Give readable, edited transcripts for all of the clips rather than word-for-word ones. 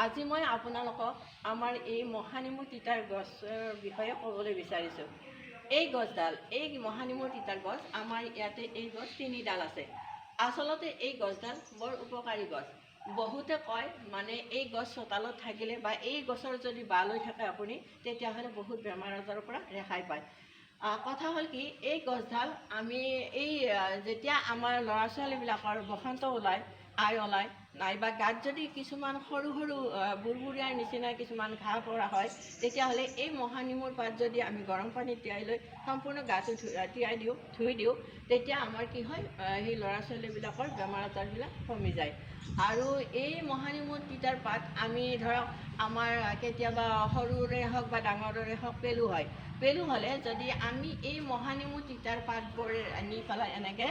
আজি মই আপোনালোকক আমাৰ এই মহানিমৰ তিতাৰ গছৰ বিষয়ে ক'বলৈ বিচাৰিছোঁ। এই গছডাল, এই মহানিমৰ তিতাৰ গছ আমাৰ ইয়াতে এই গছ 3ডাল আছে। আচলতে এই গছডাল বৰ উপকাৰী গছ। বহুতে কয় মানে এই গছ চোতালত থাকিলে বা এই গছৰ যদি বাহ লৈ থাকে আপুনি, তেতিয়াহ'লে বহুত বেমাৰ আজাৰৰ পৰা ৰেহাই পায়। কথা হ'ল কি, এই গছডাল আমি যেতিয়া আমাৰ ল'ৰা ছোৱালীবিলাকৰ বসন্ত ওলায়, আই ওলায়, নাইবা গাত যদি কিছুমান সৰু সৰু বুৰবুৰীয়াৰ নিচিনা কিছুমান ঘাঁ পৰা হয়, তেতিয়াহ'লে এই মহানিমৰ পাত যদি আমি গৰম পানীত তিয়াই লৈ সম্পূৰ্ণ গাটো ধুই দিওঁ, তেতিয়া আমাৰ কি হয়, সেই ল'ৰা ছোৱালীবিলাকৰ বেমাৰ আজাৰবিলাক কমি যায়। আৰু এই মহানিমৰ তিতাৰ পাত আমি ধৰক আমাৰ কেতিয়াবা সৰুৰে হওক বা ডাঙৰৰে হওক পেলু হয়, পেলু হ'লে যদি আমি এই মহানিমৰ তিতাৰ পাতবোৰ নি পেলাই এনেকৈ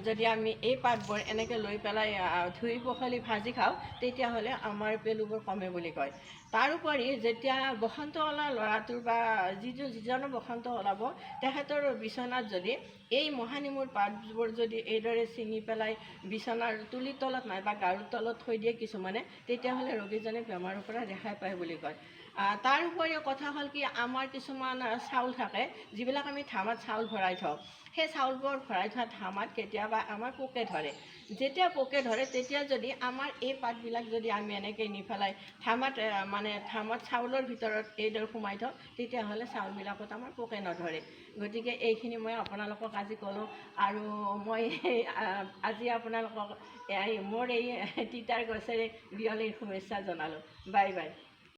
যদি আমি এই পাতবোৰ এনেকৈ লৈ পেলাই ধুই পখালি ভাজি খাওঁ, তেতিয়াহ'লে আমাৰ পেলুবোৰ কমে বুলি কয়। তাৰোপৰি যেতিয়া বসন্ত ওলা ল'ৰাটোৰ বা যিজনৰ বসন্ত ওলাব, তেখেতৰ বিচনাত যদি এই মহানিমৰ পাতবোৰ যদি এইদৰে ছিঙি পেলাই বিচনাৰ তুলিৰ তলত নাইবা গাৰুৰ তলত থৈ দিয়ে কিছুমানে, তেতিয়াহ'লে ৰোগীজনে বেমাৰৰ পৰা ৰেহাই পায় বুলি কয়। তাৰ উপৰিও কথা হ'ল কি, আমাৰ কিছুমান চাউল থাকে যিবিলাক আমি ধামাত চাউল ভৰাই থওঁ, সেই চাউলবোৰ ভৰাই থোৱা ধামাত কেতিয়াবা আমাৰ পোকে ধৰে। যেতিয়া পোকে ধৰে তেতিয়া যদি আমাৰ এই পাতবিলাক যদি আমি এনেকৈ নি পেলাই ধামাত চাউলৰ ভিতৰত এইদৰে সোমাই থওঁ, তেতিয়াহ'লে চাউলবিলাকত আমাৰ পোকে নধৰে। গতিকে এইখিনি মই আপোনালোকক আজি ক'লোঁ, আৰু মই আজি আপোনালোকক মোৰ এই তিতাৰ গছেৰে বিয়লিৰ শুভেচ্ছা জনালোঁ। Bye bye.